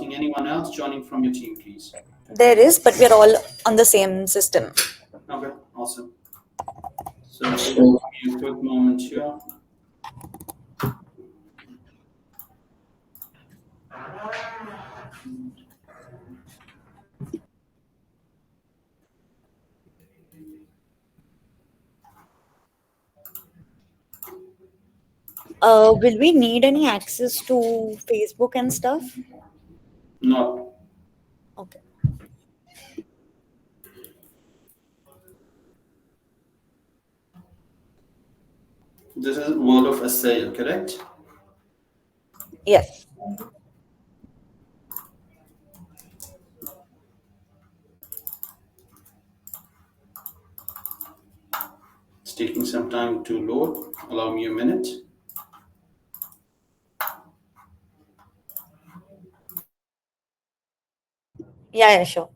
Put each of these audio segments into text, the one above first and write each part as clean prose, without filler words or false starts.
seeing anyone else joining from your team, please? There is, but we're all on the same system. Okay, awesome. So give me a quick moment here. Will we need any access to Facebook and stuff? Not. Okay. This is word of a sale, correct? Yes. It's taking some time to load. Allow me a minute. Yeah, sure.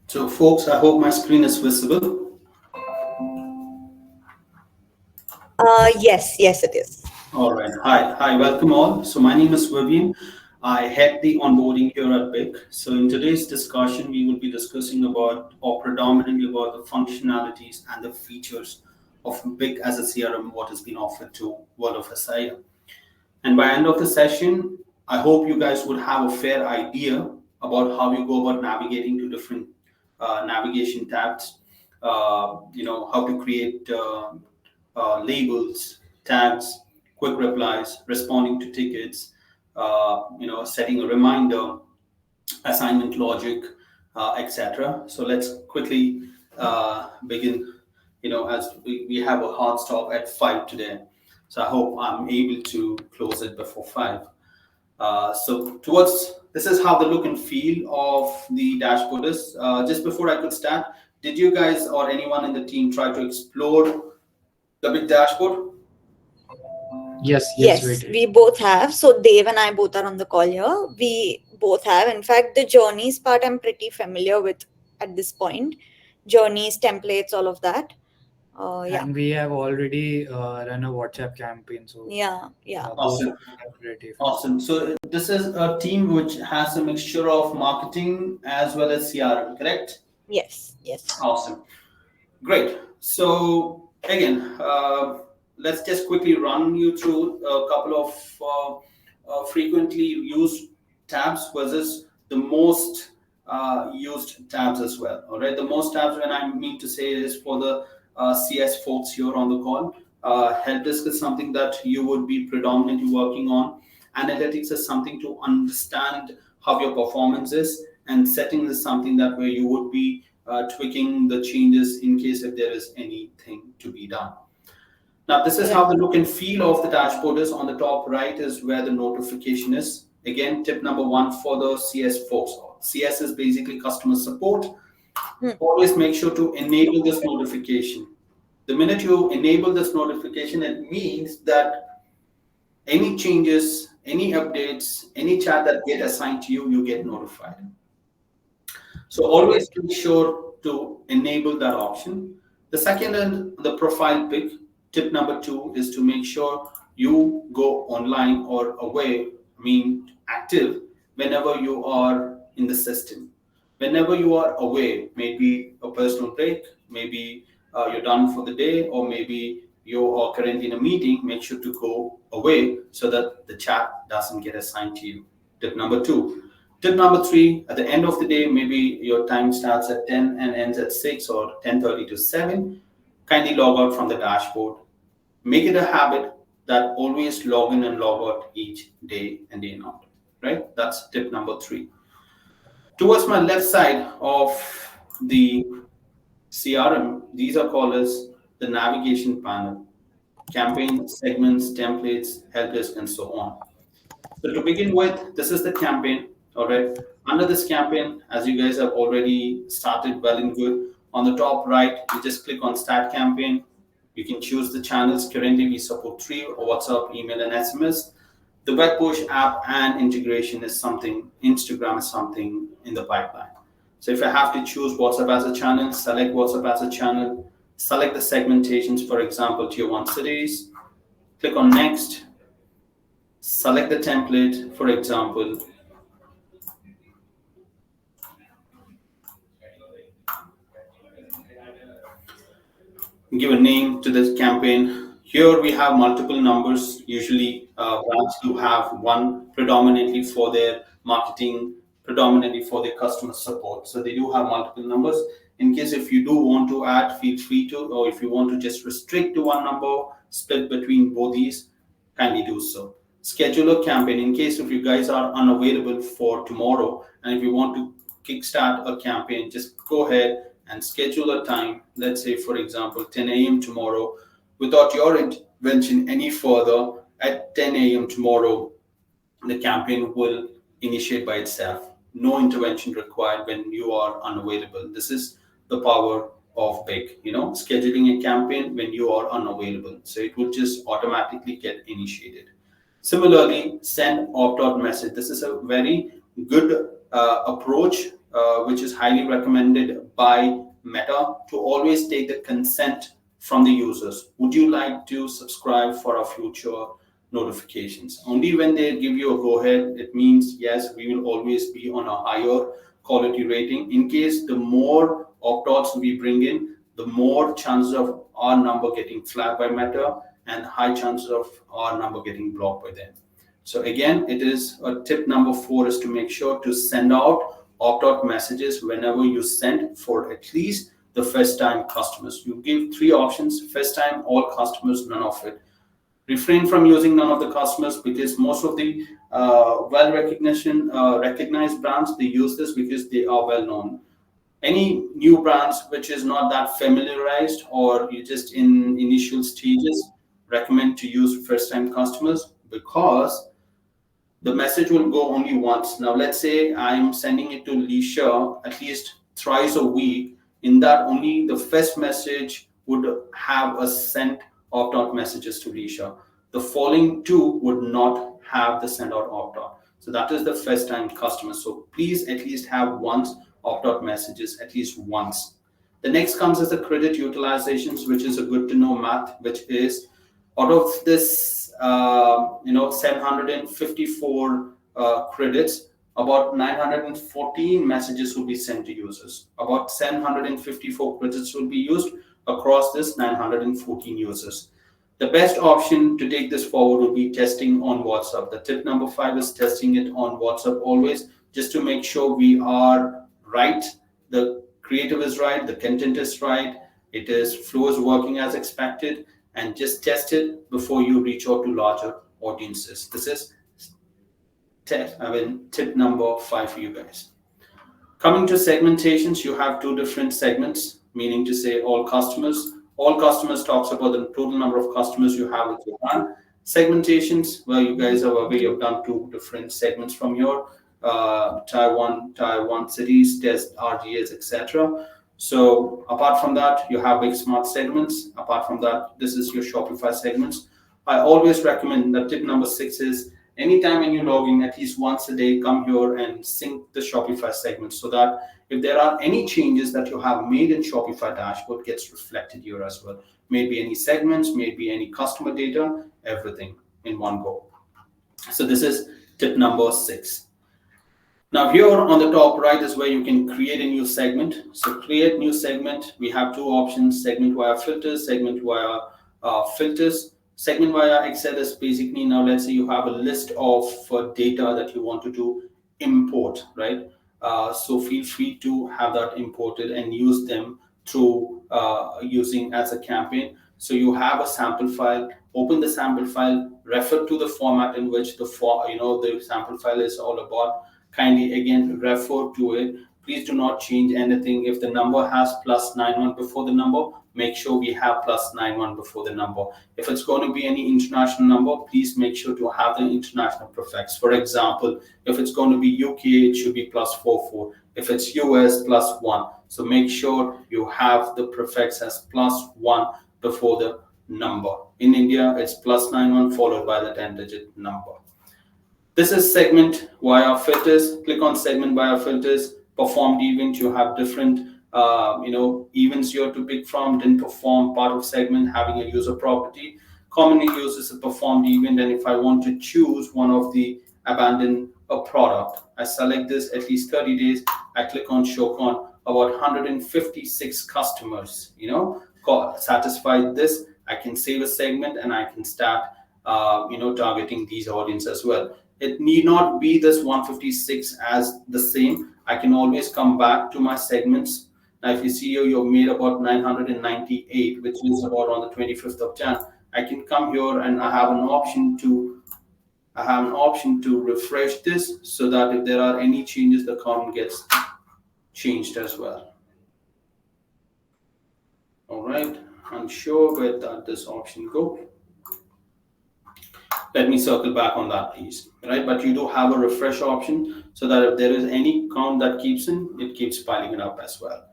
So, folks, I hope my screen is visible. Yes, it is. All right. Hi, welcome all. So my name is Vivian. I head the onboarding here at BIK. So in today's discussion, we will be discussing about, or predominantly about, the functionalities and the features of BIK as a CRM, what has been offered to World of SI. And by end of the session, I hope you guys would have a fair idea about how you go about navigating to different navigation tabs. How to create labels, tags, quick replies, responding to tickets, setting a reminder, assignment logic, etc. So let's quickly begin. As we have a hard stop at 5 today. So I hope I'm able to close it before 5. So towards this is how the look and feel of the dashboard is. Just before I could start, did you guys or anyone in the team try to explore the big dashboard? Yes, we Yes, did. we both have. So Dave and I both are on the call here. We both have. In fact, the journeys part I'm pretty familiar with at this point. Journeys, templates, all of that. Yeah. And we have already run a WhatsApp campaign, so Yeah. both Awesome. are pretty familiar. Awesome. So this is a team which has a mixture of marketing as well as CRM, correct? Yes. Awesome. Great. So again, let's just quickly run you through a couple of frequently used tabs versus the most used tabs as well. All right. The most tabs, when I mean to say, is for the CS folks here on the call. Helpdesk is something that you would be predominantly working on. Analytics is something to understand how your performance is, and settings is something that where you would be tweaking the changes in case if there is anything to be done. Now, this is how the look and feel of the dashboard is. On the top right is where the notification is. Again, tip number 1 for the CS folks. CS is basically customer support. Always make sure to enable this notification. The minute you enable this notification, it means that any changes, any updates, any chat that get assigned to you, you get notified. So always be sure to enable that option. The second is the profile pic. Tip number two is to make sure you go online or away, I mean active, whenever you are in the system. Whenever you are away, maybe a personal break, maybe you're done for the day, or maybe you are currently in a meeting, make sure to go away so that the chat doesn't get assigned to you. Tip number two. Tip number three, at the end of the day, maybe your time starts at 10 and ends at 6 or 10:30 to 7. Kindly log out from the dashboard. Make it a habit that always log in and log out each day and day out. Right? That's tip number three. Towards my left side of the CRM, these are called as the navigation panel, campaign segments, templates, help desk, and so on. So to begin with, this is the campaign. All right. Under this campaign, as you guys have already started well and good, on the top right, you just click on Start Campaign. You can choose the channels. Currently, we support three: WhatsApp, email, and SMS. The web push app and integration is something. Instagram is something in the pipeline. So if I have to choose WhatsApp as a channel, select WhatsApp as a channel. Select the segmentations, for example, tier one cities. Click on Next. Select the template, for example, give a name to this campaign. Here we have multiple numbers. Usually, brands do have one predominantly for their marketing, predominantly for their customer support. So they do have multiple numbers. In case if you do want to add, feel free to, or if you want to just restrict to one number, split between both these, kindly do so. Schedule a campaign in case if you guys are unavailable for tomorrow, and if you want to kickstart a campaign, just go ahead and schedule a time. Let's say, for example, 10 a.m. tomorrow. Without your intervention any further, at 10 a.m. tomorrow, the campaign will initiate by itself. No intervention required when you are unavailable. This is the power of BIK, scheduling a campaign when you are unavailable. So it will just automatically get initiated. Similarly, send opt-out message. This is a very good approach, which is highly recommended by Meta, to always take the consent from the users. Would you like to subscribe for our future notifications? Only when they give you a go ahead, it means yes, we will always be on a higher quality rating. In case the more opt-outs we bring in, the more chances of our number getting flagged by Meta and high chances of our number getting blocked by them. So again, it is tip number 4 is to make sure to send out opt-out messages whenever you send for at least the first time customers. You give 3 options: first time, all customers, none of it. Refrain from using none of the customers, because most of the recognized brands, they use this because they are well known. Any new brands which is not that familiarized, or you just in initial stages, recommend to use first time customers, because the message will go only once. Now, let's say I'm sending it to Lisha at least thrice a week. In that, only the first message would have a sent opt-out messages to Lisha. The following 2 would not have the send out opt-out. So that is the first time customer. So please at least have once opt-out messages, at least once. The next comes as the credit utilizations, which is a good to know math, which is out of this 754 credits, about 914 messages will be sent to users. About 754 credits will be used across this 914 users. The best option to take this forward would be testing on WhatsApp. The tip number 5 is testing it on WhatsApp always, just to make sure we are right, the creative is right, the content is right, it is flow is working as expected, and just test it before you reach out to larger audiences. This is tip number 5 for you guys. Coming to segmentations, you have 2 different segments, meaning to say all customers. All customers talks about the total number of customers you have with your brand. Segmentations, well, you guys are aware, you've done 2 different segments from your tier 1 cities, test RGS, etc. So apart from that, you have big smart segments. Apart from that, this is your Shopify segments. I always recommend that tip number 6 is anytime when you log in, at least once a day, come here and sync the Shopify segments so that if there are any changes that you have made in Shopify dashboard gets reflected here as well. Maybe any segments, maybe any customer data, everything in one go. So this is tip number 6. Now here on the top right is where you can create a new segment. So create new segment. We have two options: segment via filters, segment via filters. Segment via Excel is basically, now let's say you have a list of data that you wanted to import, right? So feel free to have that imported and use them through using as a campaign. So you have a sample file, open the sample file, refer to the format in which the sample file is all about. Kindly again refer to it. Please do not change anything. If the number has +91 before the number, make sure we have +91 before the number. If it's going to be any international number, please make sure to have the international prefix. For example, if it's going to be UK, it should be +44. If it's US, +1. So make sure you have the prefix as +1 before the number. In India, it's +91 followed by the 10-digit number. This is segment via filters. Click on segment via filters. Performed event. You have different events here to pick from. Didn't perform, part of segment, having a user property. Commonly used as a performed event. And if I want to choose one of the abandon a product, I select this at least 30 days. I click on show on. About 156 customers, satisfied this. I can save a segment and I can start targeting these audience as well. It need not be this 156 as the same. I can always come back to my segments. Now, if you see here, you've made about 998, which is about on the 25th of Jan. I can come here and I have an option to refresh this so that if there are any changes, the count gets changed as well. All right, unsure where that this option go. Let me circle back on that, please. Right, but you do have a refresh option so that if there is any count that keeps in, it keeps piling it up as well.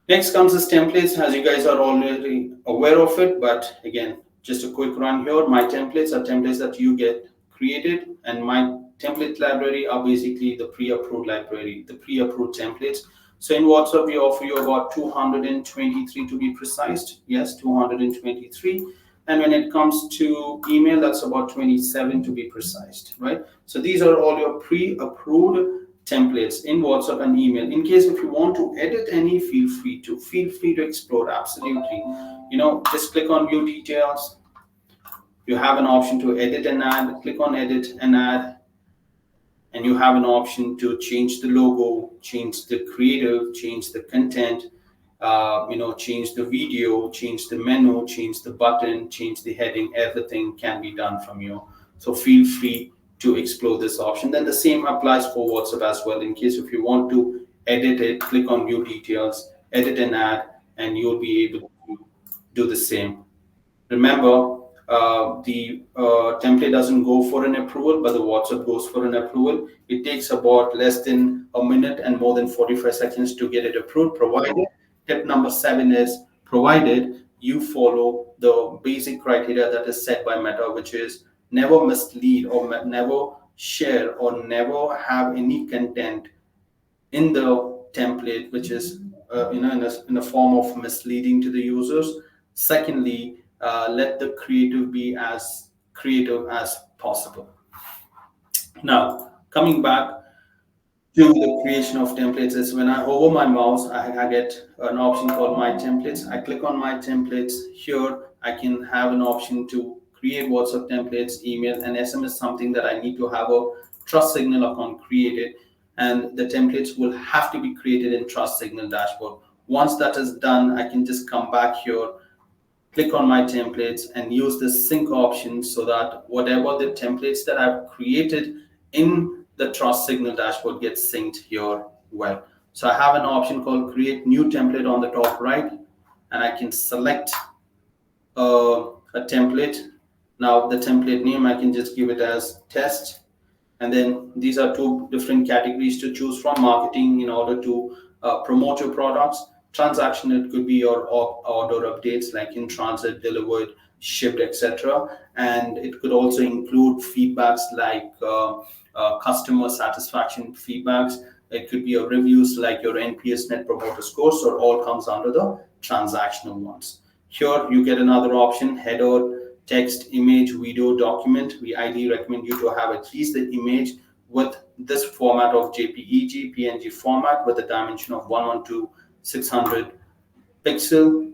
Next comes as templates, as you guys are already aware of it, but again, just a quick run here. My templates are templates that you get created, and my template library are basically the pre-approved library, the pre-approved templates. So in WhatsApp, we offer you about 223 to be precise. Yes, 223. And when it comes to email, that's about 27 to be precise, right? So these are all your pre-approved templates in WhatsApp and email. In case if you want to edit any, feel free to explore, absolutely. Just click on view details. You have an option to edit and add. Click on edit and add. And you have an option to change the logo, change the creative, change the content, change the video, change the menu, change the button, change the heading. Everything can be done from you. So feel free to explore this option. Then the same applies for WhatsApp as well. In case if you want to edit it, click on view details, edit and add, and you'll be able to do the same. Remember, the template doesn't go for an approval, but the WhatsApp goes for an approval. It takes about less than a minute and more than 45 seconds to get it approved, provided. Tip number 7 is provided you follow the basic criteria that is set by Meta, which is never mislead or never share or never have any content in the template which is in a form of misleading to the users. Secondly, let the creative be as creative as possible. Now, coming back to the creation of templates is when I hover my mouse, I get an option called My Templates. I click on My Templates. Here, I can have an option to create WhatsApp templates, email, and SMS, something that I need to have a Trust Signal account created. And the templates will have to be created in Trust Signal dashboard. Once that is done, I can just come back here, click on my templates, and use the sync option so that whatever the templates that I've created in the Trust Signal dashboard gets synced here well. So I have an option called create new template on the top right, and I can select a template. Now the template name, I can just give it as test. And then these are two different categories to choose from: marketing in order to promote your products, transaction, it could be your order updates like in transit, delivered, shipped, etc. And it could also include feedbacks like customer satisfaction feedbacks. It could be your reviews like your NPS, Net Promoter Scores, or all comes under the transactional ones. Here you get another option: header, text, image, video, document. We ideally recommend you to have at least the image with this format of JPEG, PNG format with a dimension of 112 600 pixel.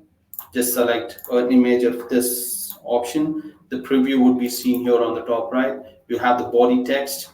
Just select an image of this option. The preview would be seen here on the top right. You have the body text,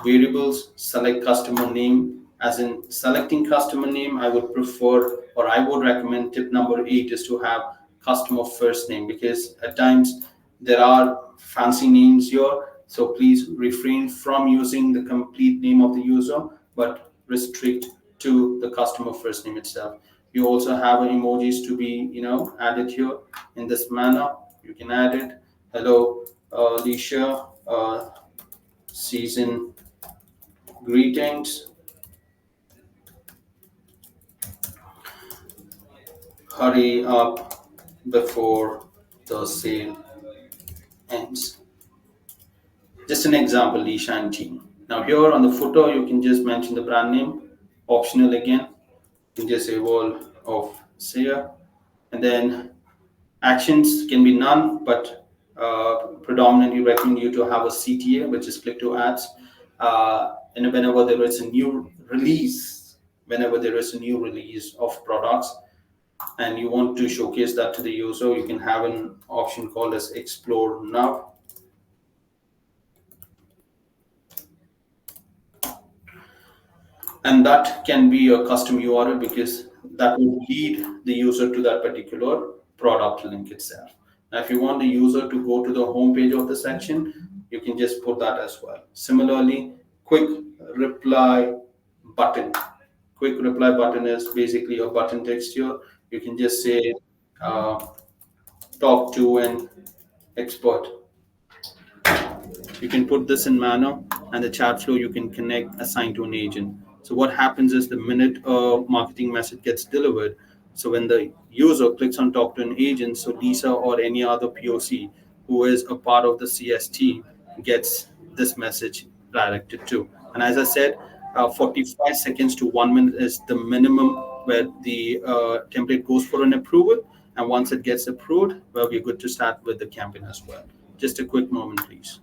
variables, select customer name. As in selecting customer name, I would prefer, or I would recommend, tip number 8 is to have customer first name, because at times there are fancy names here. So please refrain from using the complete name of the user, but restrict to the customer first name itself. You also have emojis to be, added here in this manner. You can add it. Hello, Alicia. Season greetings. Hurry up before the sale ends. Just an example, Lisha and Jean. Now here on the footer, you can just mention the brand name, optional again. You can just say wall of Sia, and then actions can be none, but predominantly recommend you to have a CTA, which is click to ads. And whenever there is a new release, of products, and you want to showcase that to the user, you can have an option called as explore now. And that can be a custom URL, because that will lead the user to that particular product link itself. Now, if you want the user to go to the home page of the section, you can just put that as well. Similarly, quick reply button. Quick reply button is basically a button text here. You can just say, talk to an expert. You can put this in manner, and the chat flow you can connect, assign to an agent. So what happens is the minute a marketing message gets delivered, so when the user clicks on talk to an agent, so Lisa or any other POC who is a part of the CS team gets this message directed to. And as I said, 45 seconds to 1 minute is the minimum where the template goes for an approval. And once it gets approved, well, we're good to start with the campaign as well. Just a quick moment, please.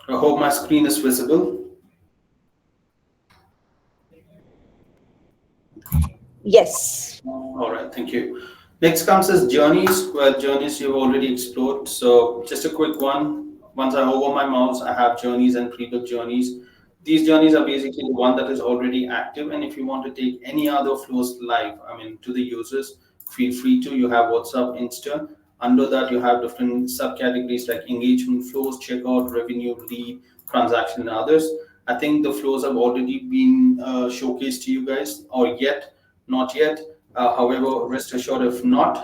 I hope my screen is visible. Yes. All right, thank you. Next comes as journeys. Well, journeys you've already explored. So just a quick one. Once I hover my mouse, I have journeys and pre-built journeys. These journeys are basically the one that is already active. And if you want to take any other flows live, to the users, feel free to. You have WhatsApp, Insta. Under that, you have different subcategories like engagement flows, checkout, revenue, lead, transaction, and others. I think the flows have already been showcased to you guys, or yet, not yet. However, rest assured, if not,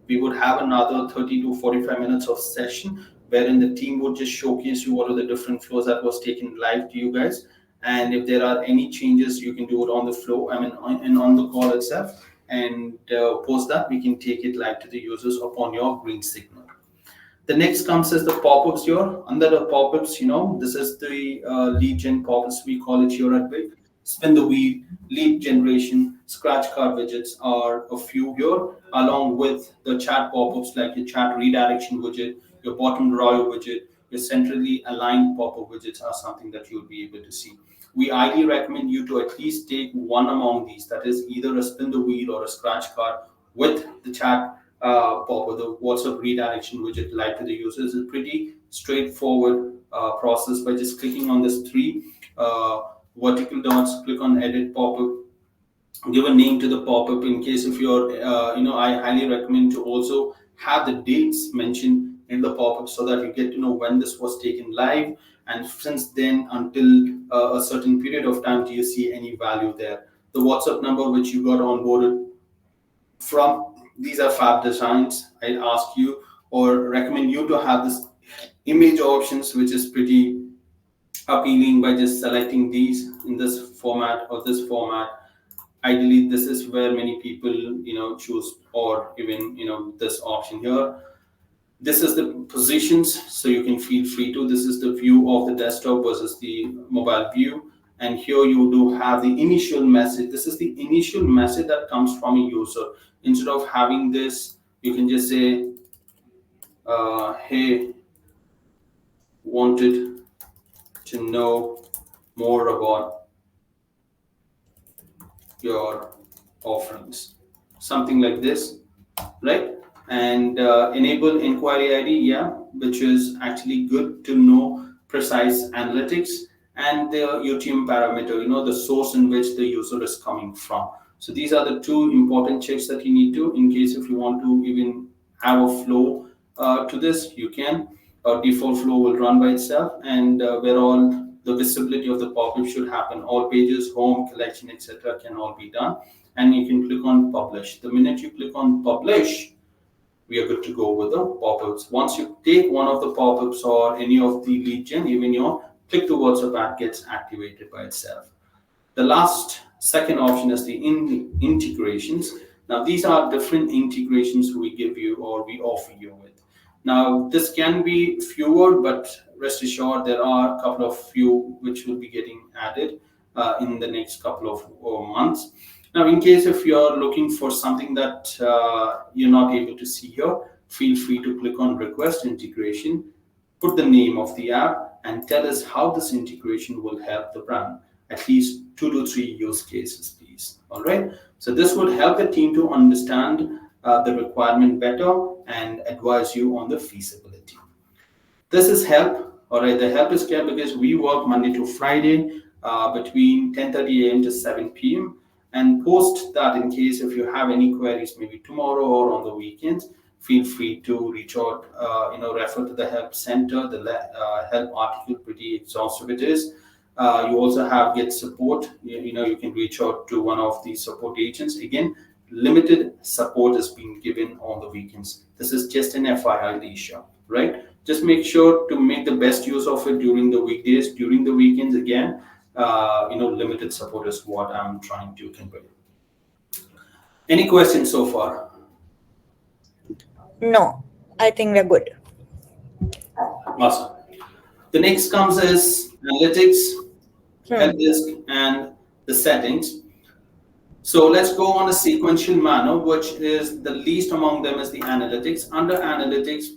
we would have another 30 to 45 minutes of session wherein the team would just showcase you what are the different flows that was taken live to you guys. And if there are any changes, you can do it on the flow, I mean, and on the call itself. And post that, we can take it live to the users upon your green signal. The next comes as the pop-ups here. Under the pop-ups, this is the lead gen pop-ups we call it here at BIK. Spin the wheel, lead generation, scratch card widgets are a few here, along with the chat pop-ups like your chat redirection widget, your bottom drawer widget, your centrally aligned pop-up widgets are something that you'll be able to see. We highly recommend you to at least take one among these, that is either a spin the wheel or a scratch card with the chat pop or the WhatsApp redirection widget live to the users. Is pretty straightforward process by just clicking on this three vertical dots, click on edit pop-up, give a name to the pop-up. In case if you're I highly recommend to also have the dates mentioned in the pop-up so that you get to know when this was taken live, and since then until a certain period of time do you see any value there. The WhatsApp number which you got onboarded from, these are fab designs. I'd ask you or recommend you to have this image options which is pretty appealing by just selecting these in this format or this format. Ideally this is where many people choose, or even this option here. This is the positions, so you can feel free to. This is the view of the desktop versus the mobile view. And here you do have the initial message. This is the initial message that comes from a user. Instead of having this, you can just say, hey, wanted to know more about your offerings. Something like this, right? And enable inquiry ID, yeah, which is actually good to know precise analytics and the UTM parameter, the source in which the user is coming from. So these are the two important checks that you need to, in case if you want to even have a flow to this, you can. Default flow will run by itself, and where all the visibility of the pop-up should happen. All pages, home, collection, etc. can all be done. And you can click on publish. The minute you click on publish, we are good to go with the pop-ups. Once you take one of the pop-ups or any of the lead gen, even your click to WhatsApp app gets activated by itself. The last second option is the integrations. Now these are different integrations we give you or we offer you with. Now this can be fewer, but rest assured there are a couple of few which will be getting added in the next couple of months. Now, in case if you're looking for something that you're not able to see here, feel free to click on request integration, put the name of the app, and tell us how this integration will help the brand. At least 2 to 3 use cases, please. All right. So this would help the team to understand the requirement better and advise you on the feasibility. This is help. All right. The help is care because we work Monday to Friday between 10:30 a.m. to 7 p.m. And post that, in case if you have any queries, maybe tomorrow or on the weekends, feel free to reach out, refer to the help center. The help article, pretty exhaustive it is. You also have get support. You can reach out to one of the support agents. Again, limited support is being given on the weekends. This is just an FYI, Alicia, right? Just make sure to make the best use of it during the weekdays. During the weekends, again, limited support is what I'm trying to convey. Any questions so far? No, I think we're good. Awesome. The next comes is analytics, helpdesk, and the settings. So let's go on a sequential manner, which is the least among them is the analytics. Under analytics,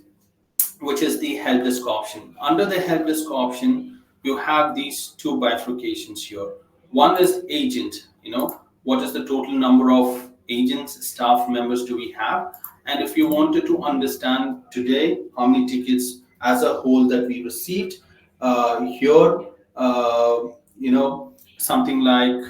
which is the helpdesk option. Under the helpdesk option, you have these two bifurcations here. One is agent, what is the total number of agents, staff members do we have? And if you wanted to understand today how many tickets as a whole that we received, here, something like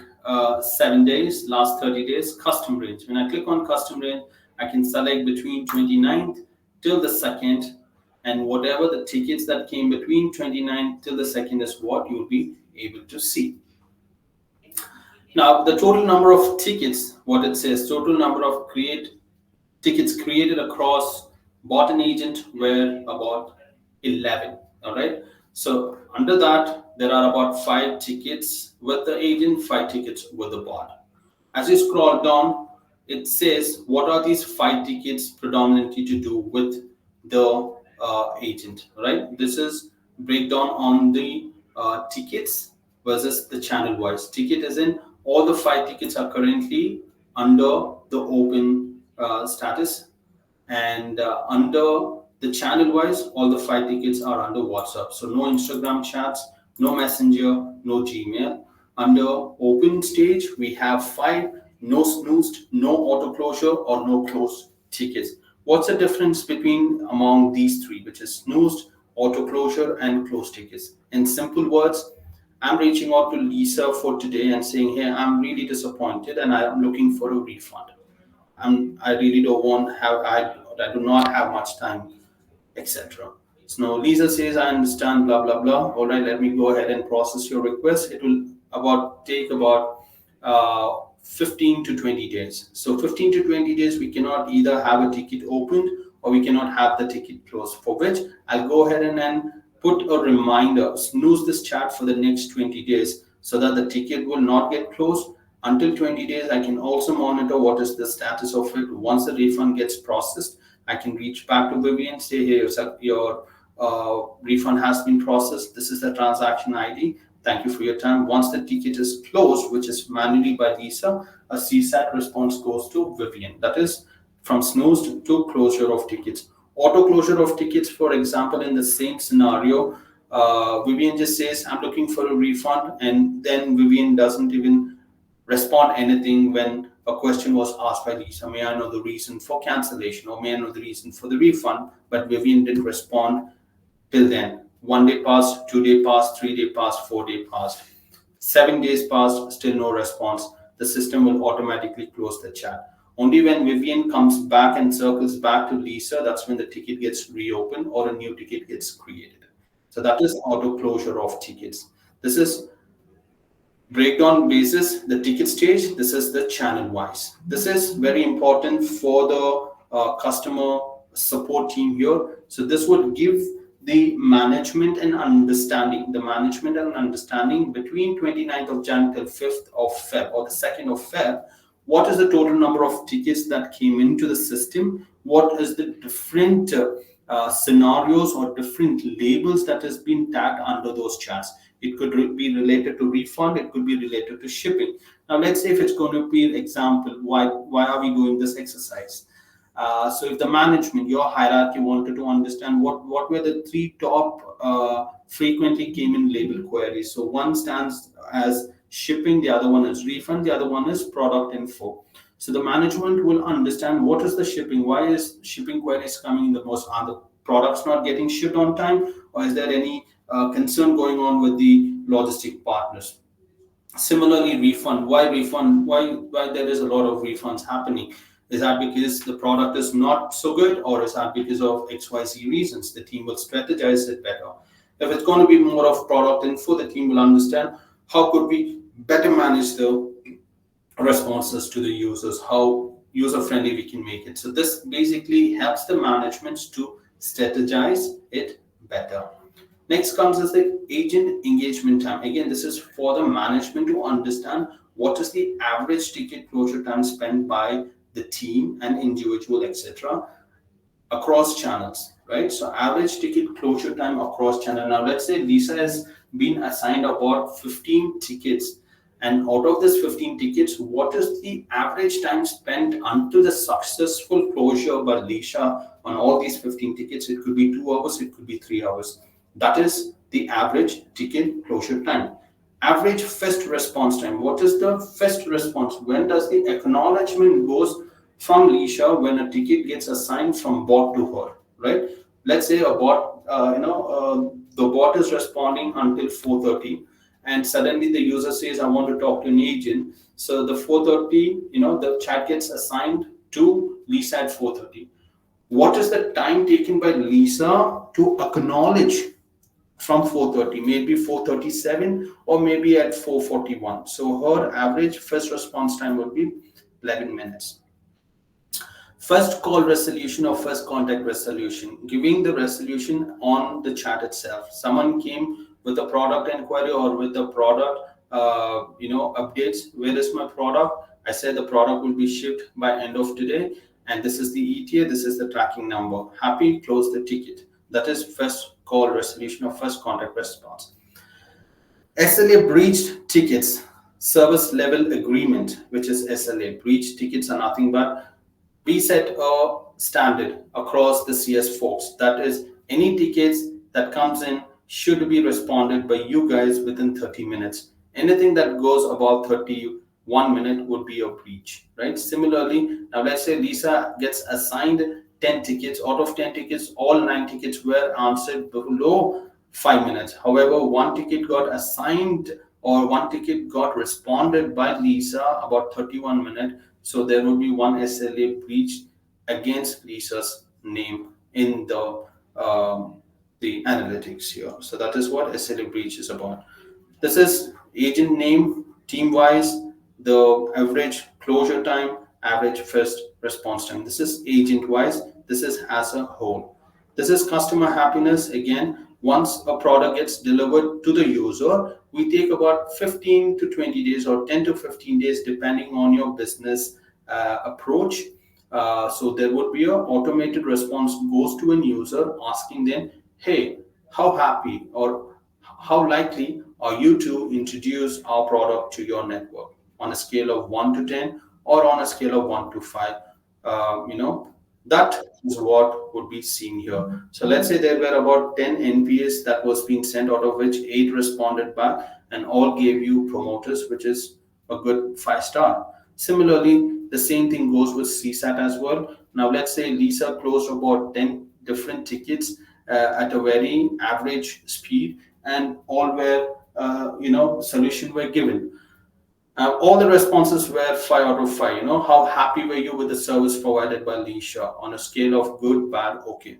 7 days, last 30 days, custom range. When I click on custom range, I can select between 29th till the 2nd, and whatever the tickets that came between 29th till the 2nd is what you'll be able to see. Now, the total number of tickets, what it says, total number of tickets created across bot and agent were about 11. All right. So under that, there are about 5 tickets with the agent, 5 tickets with the bot. As you scroll down, it says what are these 5 tickets predominantly to do with the agent, right? This is breakdown on the tickets versus the channel wise. Ticket is in all the 5 tickets are currently under the open status, and under the channel wise, all the 5 tickets are under WhatsApp. So no Instagram chats, no Messenger, no Gmail. Under open stage, we have 5 no snoozed, no auto closure, or no closed tickets. What's the difference between among these three, which is snoozed, auto closure, and closed tickets? In simple words, I'm reaching out to Lisa for today and saying, hey, I'm really disappointed and I'm looking for a refund. I really don't want have I do not have much time, etc. So now Lisa says, I understand, blah blah blah. All right, let me go ahead and process your request. It will take about 15 to 20 days. So 15 to 20 days, we cannot either have a ticket opened or we cannot have the ticket closed. For which I'll go ahead and then put a reminder, snooze this chat for the next 20 days so that the ticket will not get closed until 20 days. I can also monitor what is the status of it. Once the refund gets processed, I can reach back to Vivian, say, hey, your refund has been processed. This is the transaction ID. Thank you for your time. Once the ticket is closed, which is manually by Lisa, a CSAT response goes to Vivian. That is from snoozed to closure of tickets. Auto closure of tickets, for example, in the same scenario, Vivian just says, I'm looking for a refund, and then Vivian doesn't even respond anything when a question was asked by Lisa. May I know the reason for cancellation, or may I know the reason for the refund? But Vivian didn't respond till then. 1 day passed, 2 day passed, 3 day passed, 4 day passed, 7 days passed, still no response. The system will automatically close the chat. Only when Vivian comes back and circles back to Lisa, that's when the ticket gets reopened or a new ticket gets created. So that is auto closure of tickets. This is breakdown basis, the ticket stage. This is the channel wise. This is very important for the customer support team here. So this would give the management and understanding between 29th of Jan till 5th of Feb or the 2nd of Feb. What is the total number of tickets that came into the system? What is the different scenarios or different labels that has been tagged under those chats? It could be related to refund. It could be related to shipping. Now, let's say if it's going to be an example, why are we doing this exercise? So if the management, your hierarchy wanted to understand what were the 3 top frequently came in label queries. So one stands as shipping, the other one is refund, the other one is product info. So the management will understand what is the shipping, why is shipping queries coming in the most, are the products not getting shipped on time, or is there any concern going on with the logistic partners? Similarly, refund. Why refund? Why there is a lot of refunds happening? Is that because the product is not so good, or is that because of XYZ reasons? The team will strategize it better. If it's going to be more of product info, the team will understand how could we better manage the responses to the users, how user friendly we can make it. So this basically helps the management to strategize it better. Next comes as the agent engagement time. Again, this is for the management to understand what is the average ticket closure time spent by the team and individual, etc., across channels, right? So average ticket closure time across channel. Now let's say Lisa has been assigned about 15 tickets, and out of this 15 tickets, what is the average time spent until the successful closure by Lisa on all these 15 tickets? It could be 2 hours, it could be 3 hours. That is the average ticket closure time. Average first response time. What is the first response? When does the acknowledgement goes from Lisha when a ticket gets assigned from bot to her, right? Let's say a bot, the bot is responding until 4:30, and suddenly the user says, "I want to talk to an agent." So the 4:30, the chat gets assigned to Lisa at 4:30. What is the time taken by Lisa to acknowledge from 4:30, maybe 4:37, or maybe at 4:41. So her average first response time would be 11 minutes. First call resolution or first contact resolution, giving the resolution on the chat itself. Someone came with a product inquiry or with a product, updates. Where is my product? I said the product will be shipped by end of today, and this is the ETA. This is the tracking number. Happy, close the ticket. That is first call resolution or first contact response. SLA breached tickets, service level agreement, which is SLA. Breached tickets are nothing but we set a standard across the CS folks. That is, any tickets that comes in should be responded by you guys within 30 minutes. Anything that goes above 31 minute would be a breach, right? Similarly, now let's say Lisa gets assigned 10 tickets. Out of 10 tickets, all 9 tickets were answered below 5 minutes. However, one ticket got assigned or one ticket got responded by Lisa about 31 minutes. So there would be one SLA breach against Lisa's name in the analytics here. So that is what SLA breach is about. This is agent name, team wise, the average closure time, average first response time. This is agent wise. This is as a whole. This is customer happiness. Again, once a product gets delivered to the user, we take about 15 to 20 days or 10 to 15 days depending on your business approach. So there would be an automated response goes to an user asking them, hey, how happy or how likely are you to introduce our product to your network on a scale of 1 to 10 or on a scale of 1 to 5? That is what would be seen here. So let's say there were about 10 NPS that was being sent, out of which 8 responded back and all gave you promoters, which is a good 5-star. Similarly, the same thing goes with CSAT as well. Now let's say Lisa closed about 10 different tickets at a very average speed, and all were solution were given. All the responses were 5 out of 5. How happy were you with the service provided by Lisa on a scale of good, bad, okay?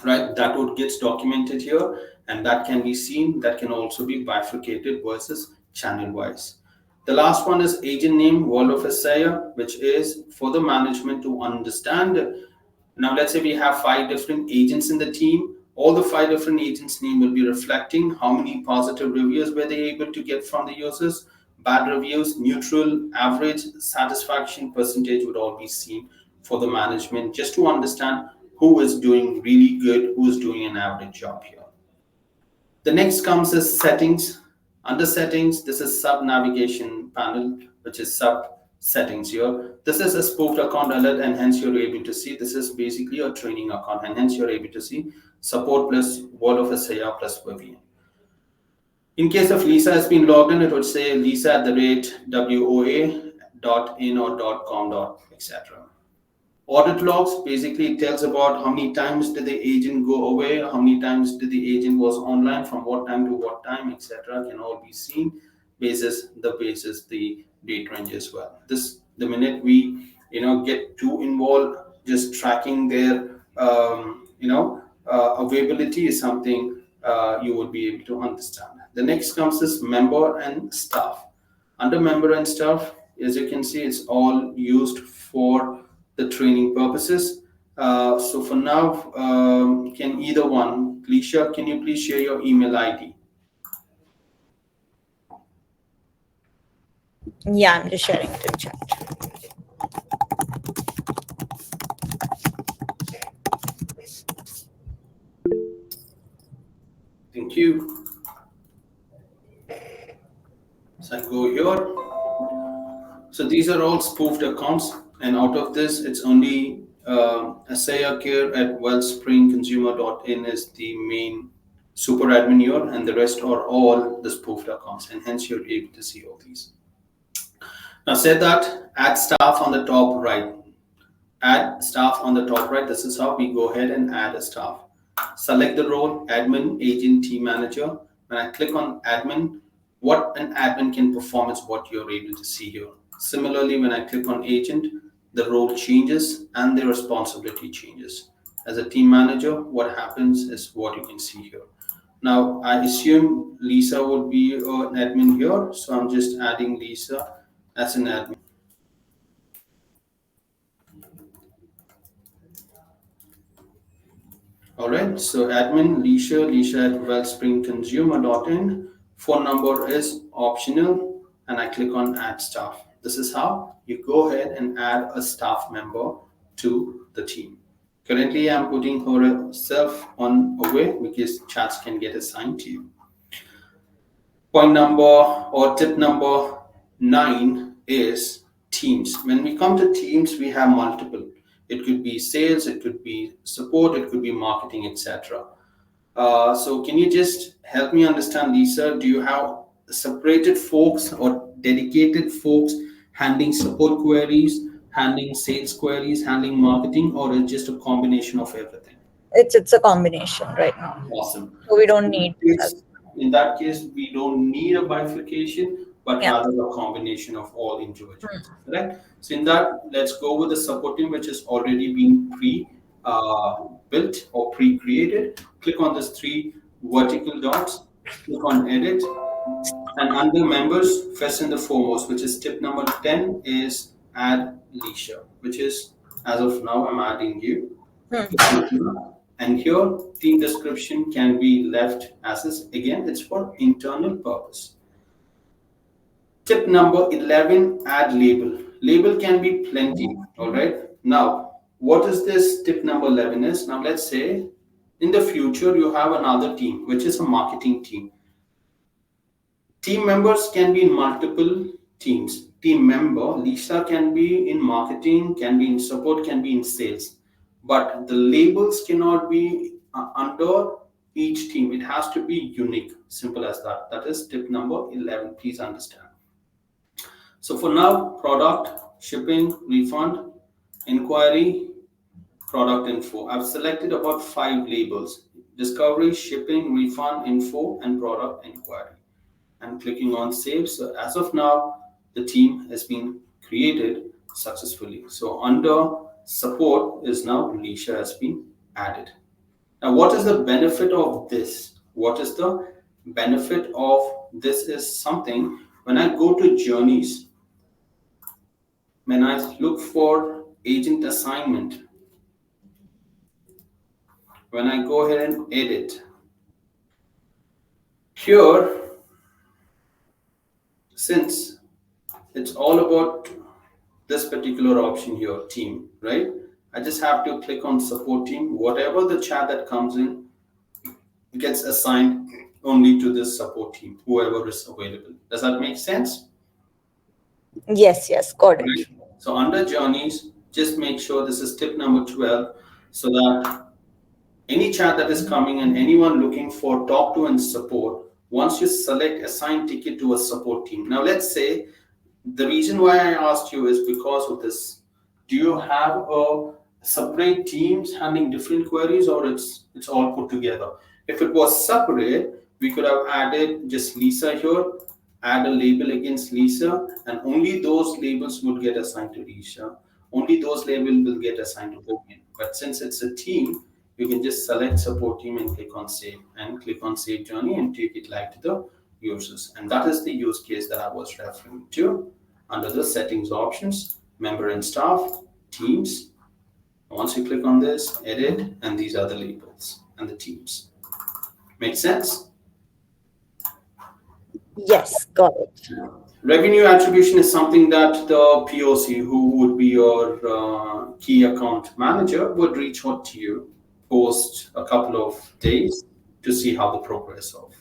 Right, that would get documented here, and that can be seen. That can also be bifurcated versus channel wise. The last one is agent name, World of SIA, which is for the management to understand. Now, let's say we have 5 different agents in the team. All the 5 different agents' name will be reflecting how many positive reviews were they able to get from the users, bad reviews, neutral, average, satisfaction percentage would all be seen for the management, just to understand who is doing really good, who is doing an average job here. The next comes is settings. Under settings, this is sub navigation panel, which is sub settings here. This is a spoofed account alert, and hence you're able to see this is basically a training account, and hence you're able to see support plus word of SIA plus Vivian. In case of Lisa has been logged in, it would say lisa@woa.in or .com, etc. Audit logs, basically it tells about how many times did the agent go away, how many times did the agent was online, from what time to what time, etc. can all be seen basis the date range as well. The minute we get too involved just tracking their availability is something you would be able to understand. The next comes is member and staff. Under member and staff, as you can see, it's all used for the training purposes. So for now, can either one, Leisha, can you please share your email ID? Yeah, I'm just sharing it in chat. Thank you. So I go here. So these are all spoofed accounts, and out of this, it's only asayacare@wellspringconsumer.in is the main super admin here, and the rest are all the spoofed accounts, and hence you're able to see all these. Now, said that, add staff on the top right. Add staff on the top right. This is how we go ahead and add a staff. Select the role, admin, agent, team manager. When I click on admin, what an admin can perform is what you're able to see here. Similarly, when I click on agent, the role changes and the responsibility changes. As a team manager, what happens is what you can see here. Now, I assume Lisa would be an admin here, so I'm just adding Lisa as an admin. All right, so admin Leisha at wellspringconsumer.in. Phone number is optional, and I click on add staff. This is how you go ahead and add a staff member to the team. Currently, I'm putting herself on away because chats can get assigned to you. Point number or tip number 9 is teams. When we come to teams, we have multiple. It could be sales, it could be support, it could be marketing, etc. So, can you just help me understand, Lisa? Do you have separated folks or dedicated folks handling support queries, handling sales queries, handling marketing, or is it just a combination of everything? It's a combination right now, Awesome. so we So don't need that. in that case, we don't need a bifurcation, but Yeah. rather a combination of all individuals. Correct. So in that, let's go with the support team, which has already been built or pre-created. Click on these three vertical dots. Click on edit, and under members, first and the foremost, which is tip number 10, is add leisure, which is as of now I'm adding you. And here, team description can be left as is. Again, it's for internal purpose. Tip number 11, add label. Label can be plenty, all right? Now, what is this tip number 11 is? Now, let's say in the future, you have another team, which is a marketing team. Team members can be in multiple teams. Team member, Lisa, can be in marketing, can be in support, can be in sales. But the labels cannot be under each team. It has to be unique. Simple as that. That is tip number 11. Please understand. So for now, product, shipping, refund, inquiry, product info. I've selected about 5 labels: discovery, shipping, refund, info, and product inquiry. I'm clicking on save. So as of now, the team has been created successfully. So under support is now Leisha has been added. Now, what is the benefit of this? What is the benefit of this is something when I go to journeys, when I look for agent assignment, when I go ahead and edit, here, since it's all about this particular option here, team, right? I just have to click on support team. Whatever the chat that comes in gets assigned only to this support team, whoever is available. Does that make sense? Yes, got it. Right. So under journeys, just make sure this is tip number 12, so that any chat that is coming and anyone looking for talk to and support, once you select assign ticket to a support team. Now let's say the reason why I asked you is because of this. Do you have a separate teams handling different queries, or it's all put together? If it was separate, we could have added just Lisa here, add a label against Lisa, and only those labels would get assigned to Lisa. Only those labels will get assigned to Hogan. But since it's a team, you can just select support team and click on save journey and take it live to the users. And that is the use case that I was referring to under the settings options, member and staff, teams. Once you click on this, edit, and these are the labels and the teams. Make sense? Yes, got it. Revenue attribution is something that the POC, who would be your key account manager, would reach out to you post a couple of days to see how the progress of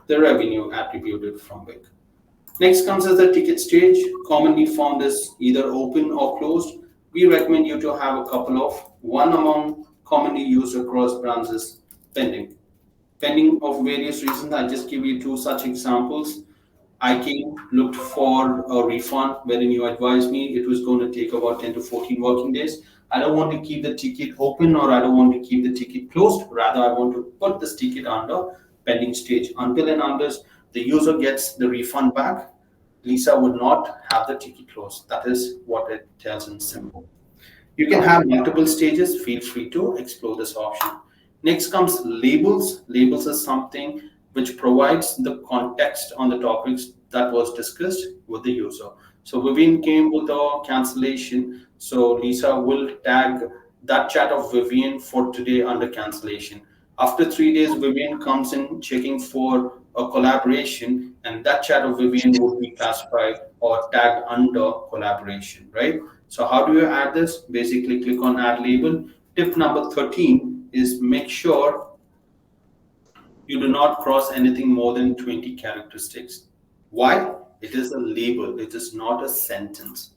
the revenue attributed from BIK. Next comes as the ticket stage, commonly found as either open or closed. We recommend you to have a couple of. One among commonly used across brands is pending. Pending of various reasons. I'll just give you 2 such examples. I came, looked for a refund, wherein you advised me it was going to take about 10 to 14 working days. I don't want to keep the ticket open, or I don't want to keep the ticket closed. Rather, I want to put this ticket under pending stage until and unless the user gets the refund back. Lisa would not have the ticket closed. That is what it tells in simple. You can have multiple stages. Feel free to explore this option. Next comes labels. Labels is something which provides the context on the topics that was discussed with the user. So Vivian came with a cancellation. So Lisa will tag that chat of Vivian for today under cancellation. After 3 days, Vivian comes in checking for a collaboration, and that chat of Vivian would be classified or tagged under collaboration, right? So how do you add this? Basically, click on add label. Tip number 13 is make sure you do not cross anything more than 20 characteristics. Why? It is a label, it is not a sentence.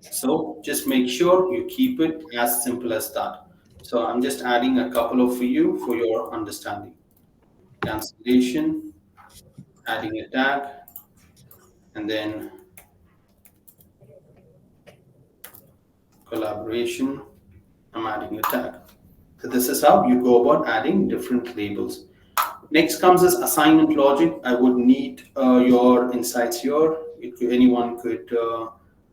So just make sure you keep it as simple as that. So I'm just adding a couple of for you for your understanding. Cancellation, adding a tag, and then collaboration, I'm adding a tag. So this is how you go about adding different labels. Next comes as assignment logic. I would need your insights here. Anyone could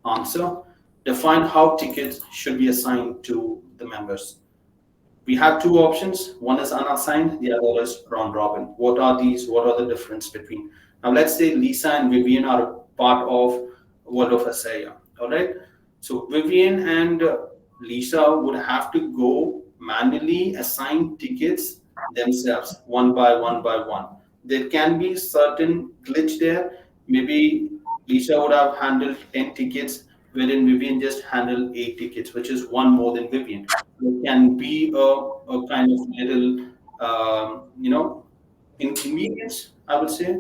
answer. Define how tickets should be assigned to the members. We have two options. One is unassigned, the other is round robin. What are these? What are the difference between? Now let's say Lisa and Vivian are a part of World of Asaya. All right. So Vivian and Lisa would have to go manually assign tickets themselves one by one by one. There can be certain glitch there. Maybe Lisa would have handled 10 tickets, wherein Vivian just handled 8 tickets, which is one more than Vivian. There can be a kind of little, inconvenience, I would say,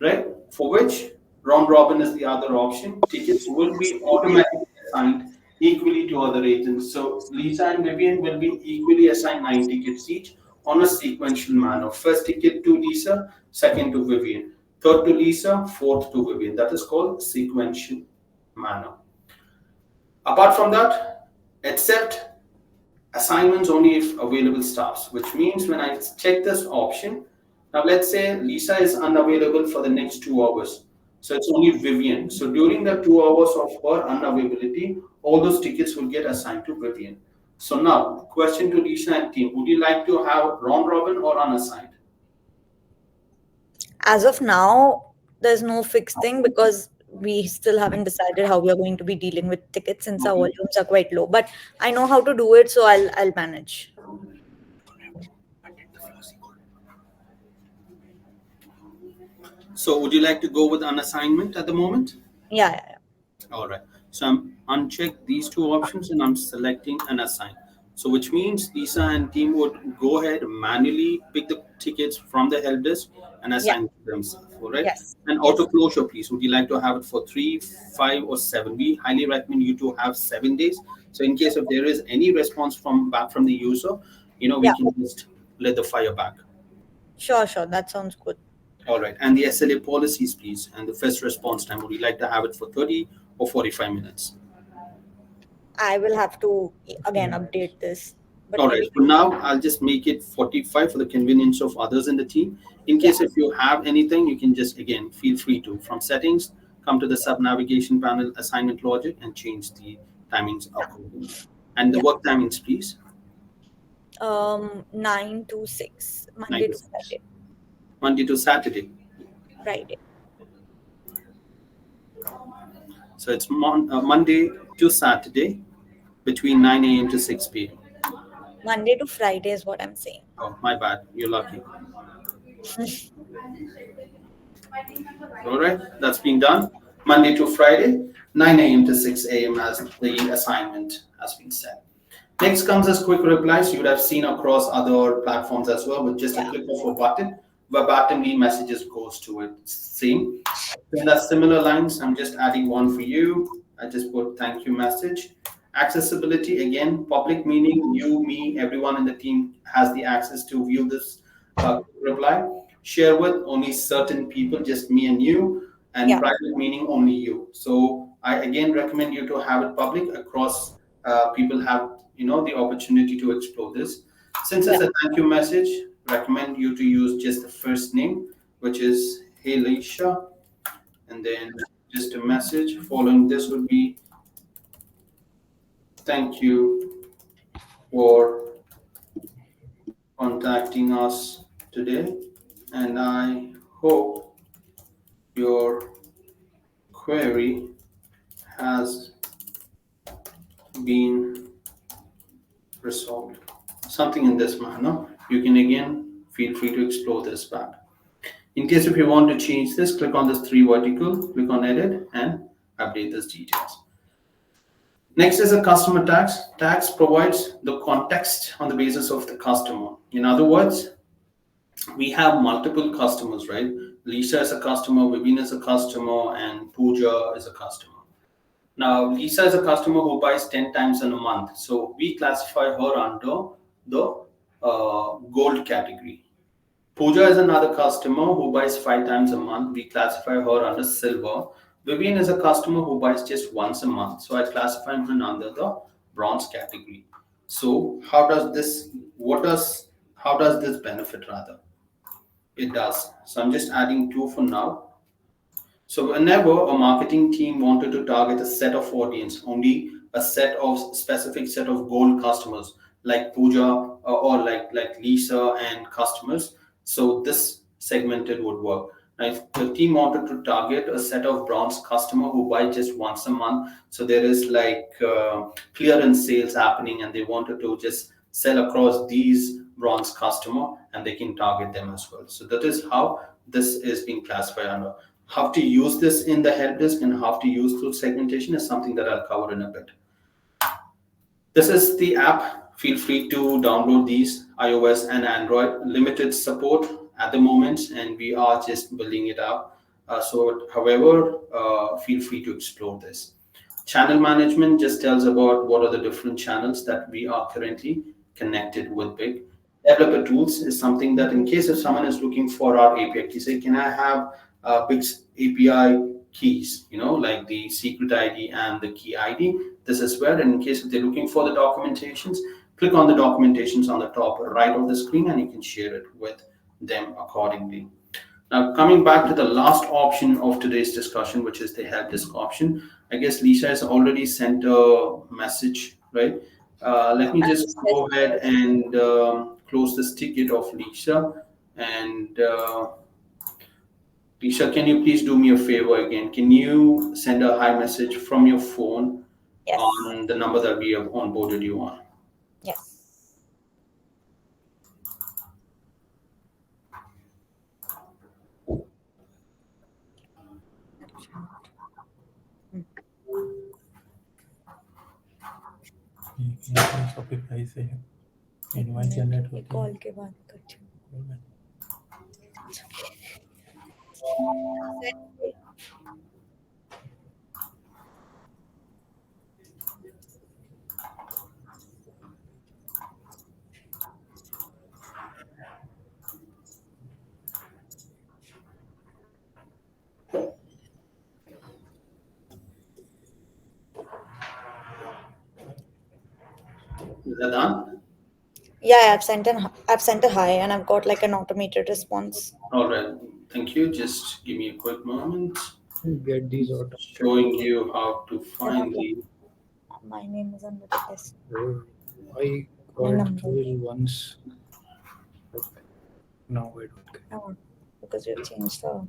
right? For which round robin is the other option. Tickets will be automatically assigned equally to other agents. So Lisa and Vivian will be equally assigned 9 tickets each on a sequential manner. First ticket to Lisa, second to Vivian, third to Lisa, fourth to Vivian. That is called sequential manner. Apart from that, accept assignments only if available staffs, which means when I check this option, now let's say Lisa is unavailable for the next 2 hours. So it's only Vivian. So during the 2 hours of her unavailability, all those tickets will get assigned to Vivian. So now, question to Lisa and team, would you like to have round robin or unassigned? As of now, there's no fixed thing because we still haven't decided how we are going to be dealing with tickets since our Okay. volumes are quite low. But I know how to do it, so I'll manage. So would you like to go with unassignment at the moment? Yeah, yeah, yeah. All right. So I'm uncheck these two options and I'm selecting an assign. So which means Lisa and team would go ahead manually pick the tickets from the help desk and Yeah. assign to themselves. All right. Yes. And auto Yes. closure, please. Would you like to have it for 3, 5, or 7? We highly recommend you to have 7 days. So in case if there is any response from back from the user, we Yeah. can just let the fire back. Sure, sure. That sounds good. All right. And the SLA policies, please. And the first response time. Would you like to have it for 30 or 45 minutes? I will have to again update this, but All right. maybe For now, I'll just make it 45 for the convenience of others in the team. In yeah, case if you have anything, you can just again feel free to from settings come to the sub navigation panel assignment logic and change the timings accordingly. And the yeah. work timings, please. 9 to 6, Nine Monday to to six. Friday. Monday to Saturday. Friday. So it's Monday to Saturday between 9 a.m. to 6 p.m. Monday to Friday is what I'm saying. Oh, my bad. You're lucky. All right, that's been done. Monday to Friday, 9 a.m. to 6 a.m. as the assignment has been set. Next comes as quick replies. You would have seen across other platforms as well, with just a Yeah. click of a button, verbatimly messages goes to it. Same. In that similar lines, I'm just adding one for you. I just put thank you message. Accessibility again, public meaning you, me, everyone in the team has the access to view this reply. Share with only certain people, just me and you, and Yeah. private meaning only you. So I again recommend you to have it public across. People have the opportunity to explore this. Since Yeah. it's a thank you message, recommend you to use just the first name, which is Hey Leisha, and then just a message following this would be thank you for contacting us today. and I hope your query has been resolved. Something in this manner. You can again feel free to explore this back. In case if you want to change this, click on this three vertical, click on edit and update these details. Next is a customer tags. Tags provides the context on the basis of the customer. In other words, we have multiple customers, right? Lisa is a customer, Vivina is a customer, and Pooja is a customer. Now, Lisa is a customer who buys 10 times in a month. So we classify her under the gold category. Pooja is another customer who buys 5 times a month. We classify her under silver. Vivian is a customer who buys just once a month. So I classify her under the bronze category. So how does this benefit rather? It does. So I'm just adding two for now. So whenever a marketing team wanted to target a set of audience, only a set of specific set of gold customers like Pooja or like Lisa and customers, so this segmented would work. Now, if the team wanted to target a set of bronze customer who buy just once a month, so there is like clearance sales happening, and they wanted to just sell across these bronze customer, and they can target them as well. So that is how this is being classified under. How to use this in the help desk and how to use through segmentation is something that I'll cover in a bit. This is the app. Feel free to download these iOS and Android. Limited support at the moment, and we are just building it up. Feel free to explore this. Channel management just tells about what are the different channels that we are currently connected with BIK. Developer tools is something that, in case if someone is looking for our API key, say, can I have BIK's API keys, like the secret ID and the key ID? This is where, in case if they're looking for the documentations, click on the documentations on the top right of the screen and you can share it with them accordingly. Now, coming back to the last option of today's discussion, which is the help desk option, I guess Lisa has already sent a message, right? Let me just go ahead and close this ticket of Lisa. And Lisa, can you please do me a favor again? Can you send a hi message from your phone Yes. on the number that we have onboarded you on? Yes. Shopify से है invite generate होती call है के बाद कर Is that done? Yeah, I've sent a hi and I've got like an automated response. All right. Thank you. Just give me a quick moment. Get these automated. Showing you how to find the. My name is under the list. Oh, I got those once. Okay. Now I don't get. Oh, because you've changed the.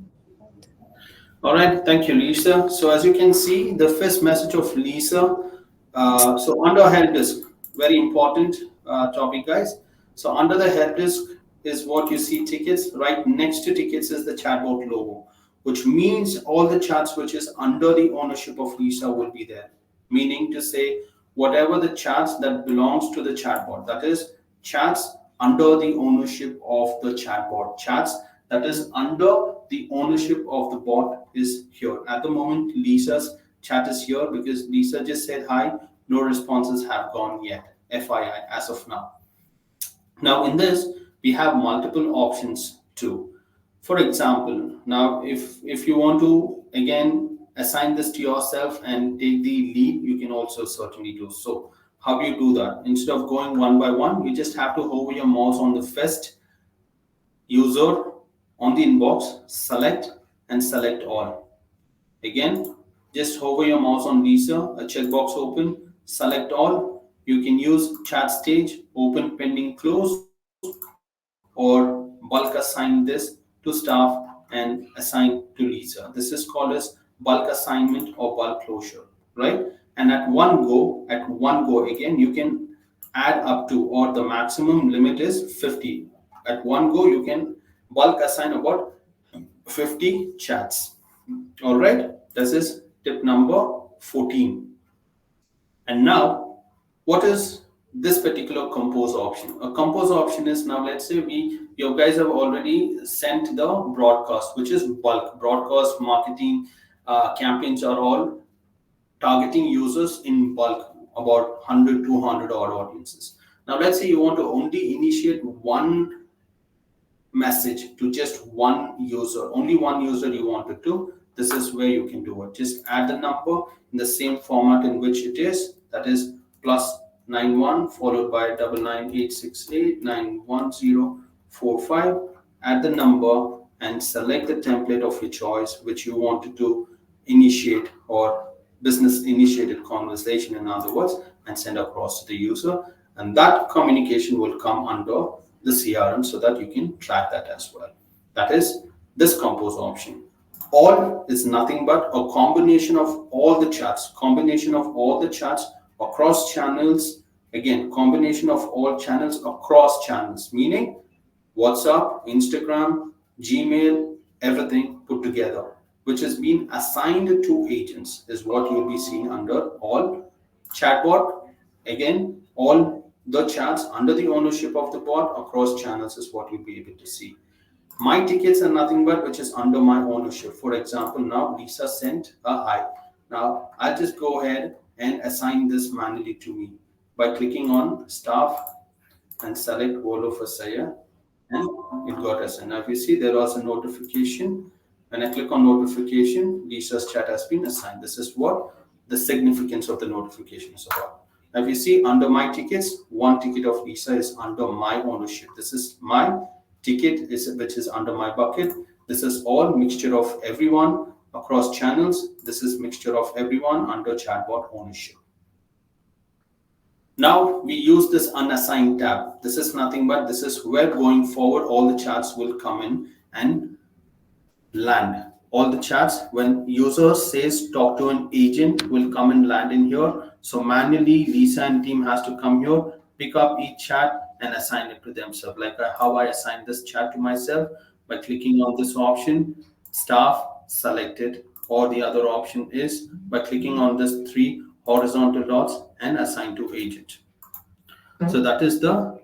All right. Thank you, Lisa. So as you can see, the first message of Lisa. So under help desk, very important topic, guys. So under the help desk is what you see tickets. Right next to tickets is the chatbot logo, which means all the chats which is under the ownership of Lisa will be there. Meaning to say, whatever the chats that belongs to the chatbot, that is chats under the ownership of the chatbot, chats that is under the ownership of the bot is here. At the moment, Lisa's chat is here because Lisa just said hi. No responses have gone yet. FYI, as of now. Now, in this, we have multiple options too. For example, now if you want to again assign this to yourself and take the lead, you can also certainly do so. How do you do that? Instead of going one by one, you just have to hover your mouse on the first user on the inbox, select and select all. Again, just hover your mouse on Lisa, a checkbox open, select all. You can use chat stage, open pending close, or bulk assign this to staff and assign to Lisa. This is called as bulk assignment or bulk closure, right? And at one go again, you can add up to, or the maximum limit is 50. At one go, you can bulk assign about 50 chats. All right, this is tip number 14. And now, what is this particular compose option? A compose option is, now let's say you guys have already sent the broadcast, which is bulk broadcast marketing campaigns are all targeting users in bulk, about 100, 200 odd audiences. Now let's say you want to only initiate one message to just one user, only one user you wanted to. This is where you can do it. Just add the number in the same format in which it is, that is +91 followed by 99868911045. Add the number and select the template of your choice which you wanted to initiate, or business initiated conversation in other words, and send across to the user. And that communication will come under the CRM so that you can track that as well. That is this compose option. All is nothing but a combination of all the chats, across channels. Again, combination of all channels across channels, meaning WhatsApp, Instagram, Gmail, everything put together, which has been assigned to agents, is what you'll be seeing under all chatbot. Again, all the chats under the ownership of the bot across channels is what you'll be able to see. My tickets are nothing but which is under my ownership. For example, now Lisa sent a hi. Now I'll just go ahead and assign this manually to me by clicking on staff and select all of Asaya, and it got assigned. Now if you see, there was a notification. When I click on notification, Lisa's chat has been assigned. This is what the significance of the notification is about. Now if you see under my tickets, one ticket of Lisa is under my ownership. This is my ticket which is under my bucket. This is all mixture of everyone across channels. This is mixture of everyone under chatbot ownership. Now we use this unassigned tab. This is nothing but this is where going forward all the chats will come in and land. All the chats when user says talk to an agent will come and land in here. So manually Lisa and team has to come here, pick up each chat and assign it to themselves. Like how I assign this chat to myself by clicking on this option, staff selected, or the other option is by clicking on this 3 horizontal dots and assign to agent. So that is the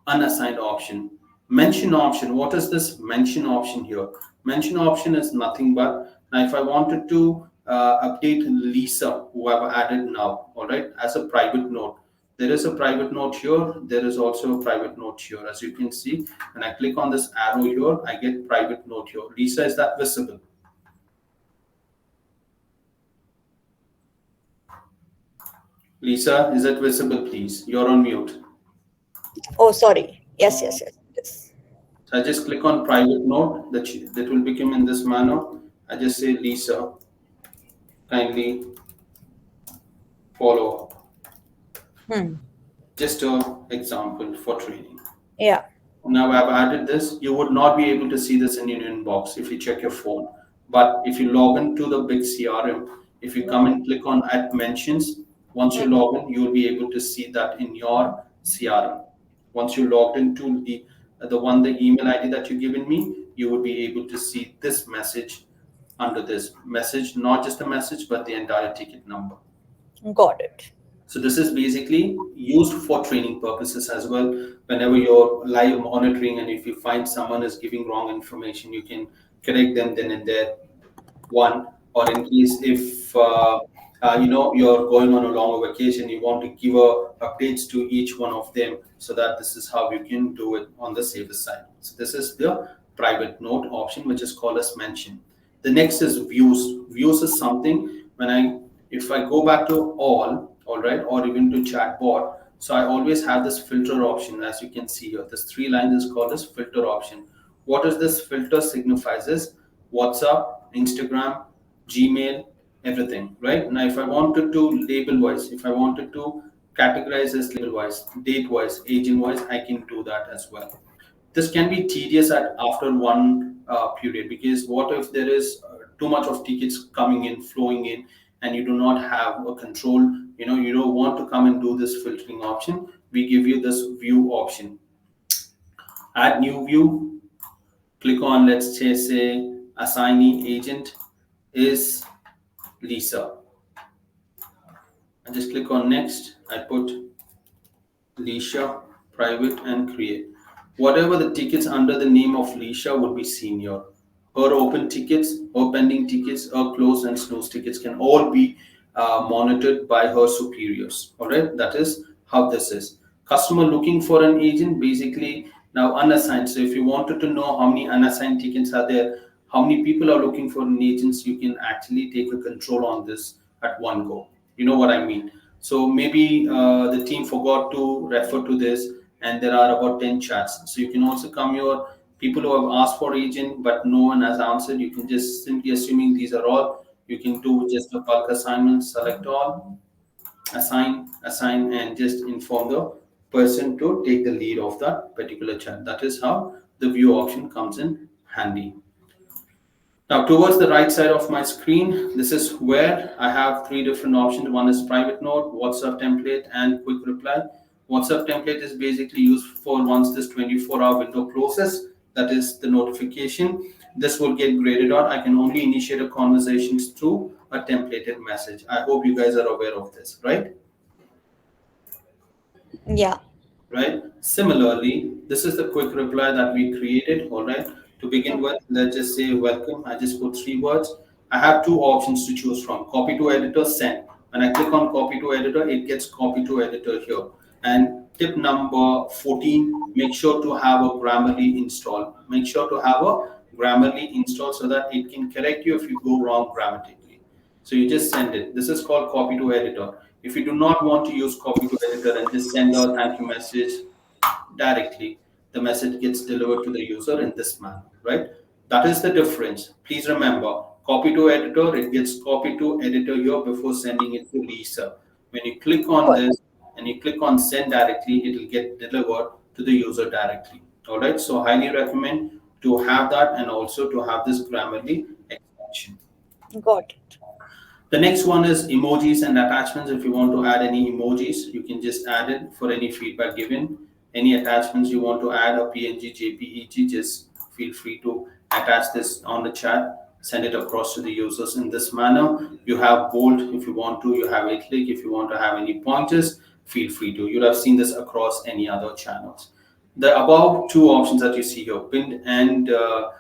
unassigned option. Mention option. What is this mention option here? Mention option is nothing but, now if I wanted to update Lisa, who I've added now, all right, as a private note. There is a private note here. There is also a private note here. As you can see, when I click on this arrow here, I get private note here. Lisa, is that visible? Lisa, is it visible, please? You're on mute. Oh, sorry. Yes. So I just click on private note that will become in this manner. I just say Lisa, kindly follow up. Just an example for training. Yeah. Now I've added this. You would not be able to see this in your inbox if you check your phone. But if you log into the BIK CRM, if you come and click on add mentions, once you log in, you will be able to see that in your CRM. Once you logged into the email ID that you've given me, you will be able to see this message under this message, not just a message, but the entire ticket number. Got it. So this is basically used for training purposes as well. Whenever you're live monitoring and if you find someone is giving wrong information, you can correct them then and there. One, or in case if you're going on a longer vacation, you want to give updates to each one of them, so that this is how you can do it on the safer side. So this is the private note option, which is called as mention. The next is views. Views is something if I go back to all right, or even to chatbot. So I always have this filter option, as you can see here. This 3 lines is called as filter option. What does this filter signifies is WhatsApp, Instagram, Gmail, everything, right? Now, if I wanted to label wise, if I wanted to categorize this label wise, date wise, agent wise, I can do that as well. This can be tedious at after one period, because what if there is too much of tickets coming in, flowing in, and you do not have a control, you don't want to come and do this filtering option. We give you this view option. Add new view, click on, let's say assignee agent is Lisa. I just click on next. I put Lisha, private, and create. Whatever the tickets under the name of Lisha would be senior. Her open tickets, her pending tickets, her close and snooze tickets can all be monitored by her superiors. All right, that is how this is. Customer looking for an agent, basically now unassigned. So if you wanted to know how many unassigned tickets are there, how many people are looking for an agent, you can actually take a control on this at one go. You know what I mean? So maybe the team forgot to refer to this, and there are about 10 chats. So you can also come here, people who have asked for agent, but no one has answered. You can just simply assuming these are all. You can do just a bulk assignment, select all, assign, and just inform the person to take the lead of that particular chat. That is how the view option comes in handy. Now, towards the right side of my screen, this is where I have three different options. One is private note, WhatsApp template, and quick reply. WhatsApp template is basically used for once this 24-hour window closes, that is the notification. This will get graded out. I can only initiate a conversation through a templated message. I hope you guys are aware of this, right? Yeah. Right? Similarly, this is the quick reply that we created, all right? To begin with, let's just say welcome. I just put three words. I have two options to choose from: copy to editor, send. When I click on copy to editor, it gets copy to editor here. And tip number 14, make sure to have a Grammarly install. Make sure to have a Grammarly install so that it can correct you if you go wrong grammatically. So you just send it. This is called copy to editor. If you do not want to use copy to editor and just send a thank you message directly, the message gets delivered to the user in this manner, right? That is the difference. Please remember, copy to editor, it gets copied to editor here before sending it to Lisa. When you click on this and you click on send directly, it will get delivered to the user directly. All right, so highly recommend to have that, and also to have this Grammarly extension. Got it. The next one is emojis and attachments. If you want to add any emojis, you can just add it for any feedback given. Any attachments you want to add, a PNG, JPEG, just feel free to attach this on the chat, send it across to the users in this manner. You have bold if you want to, you have italic if you want to have any pointers, feel free to. You'd have seen this across any other channels. The above two options that you see here, pinned and the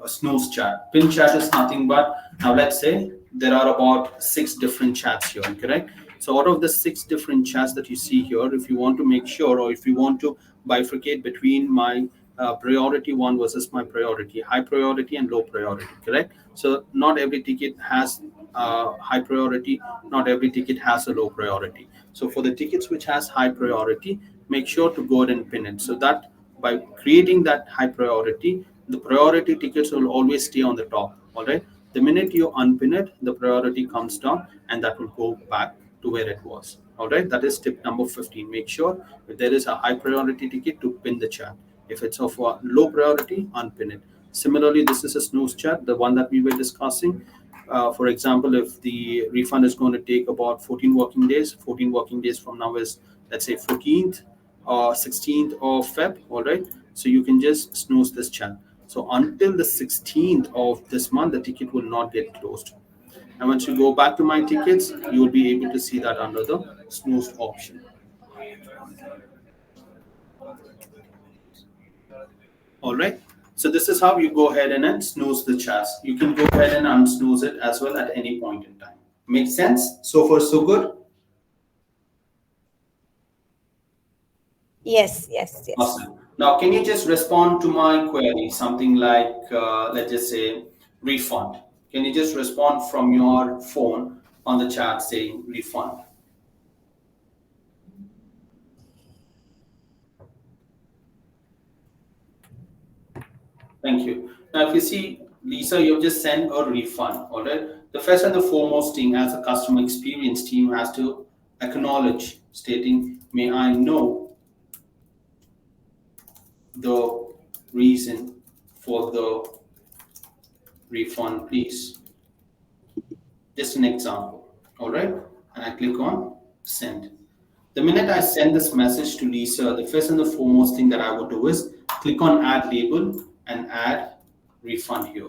snooze chat. Pin chat is nothing but, now let's say there are about 6 different chats here, correct? So out of the 6 different chats that you see here, if you want to make sure, or if you want to bifurcate between my priority one versus my priority, high priority and low priority, correct? So not every ticket has high priority, not every ticket has a low priority. So for the tickets which has high priority, make sure to go ahead and pin it, so that by creating that high priority, the priority tickets will always stay on the top. All right, the minute you unpin it, the priority comes down, and that will go back to where it was. All right, that is tip number 15. Make sure if there is a high priority ticket to pin the chat. If it's of a low priority, unpin it. Similarly, this is a snooze chat, the one that we were discussing. For example, if the refund is going to take about 14 working days, 14 working days from now is, let's say, 14th or 16th of Feb, all right? So you can just snooze this chat. So until the 16th of this month, the ticket will not get closed. And once you go back to my tickets, you will be able to see that under the snooze option. All right. So this is how you go ahead and then snooze the chats. You can go ahead and unsnooze it as well at any point in time. Makes sense? So far, so good? Yes, yes, yes. Awesome. Now, can you just respond to my query? Something like, let's just say, refund. Can you just respond from your phone on the chat saying refund? Thank you. Now, if you see, Lisa, you've just sent a refund, all right? The first and the foremost thing as a customer experience team has to acknowledge, stating, may I know the reason for the refund, please. Just an example. All right. And I click on send. The minute I send this message to Lisa, the first and the foremost thing that I would do is click on add label and add refund here.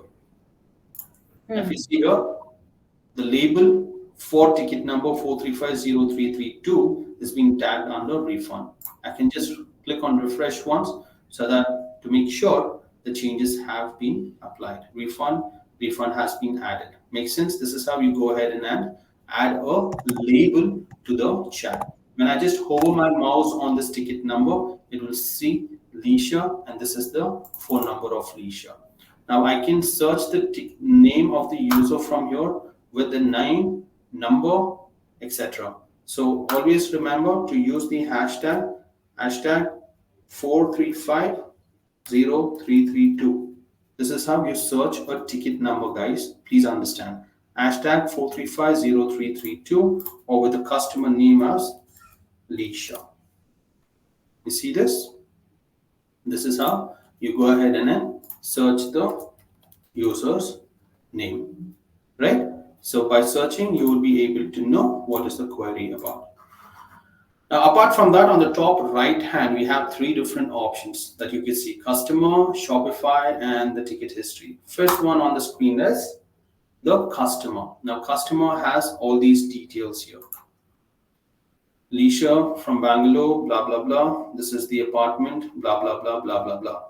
If you see here, the label for ticket number 4350332 is being tagged under refund. I can just click on refresh once so that to make sure the changes have been applied. Refund has been added. Makes sense? This is how you go ahead and add a label to the chat. When I just hover my mouse on this ticket number, it will see Leisha, and this is the phone number of Leisha. Now I can search the name of the user from here with the name, number, etc. So always remember to use the hashtag 4350332. This is how you search a ticket number, guys. Please understand. Hashtag 4350332 or with the customer name as Leisha. You see this? This is how you go ahead and then search the user's name, right? So by searching, you will be able to know what is the query about. Now, apart from that, on the top right hand, we have three different options that you can see: customer, Shopify, and the ticket history. First one on the screen is the customer. Now, customer has all these details here. Leisha from Bangalore, blah, blah, blah. This is the apartment, blah, blah, blah, blah, blah, blah.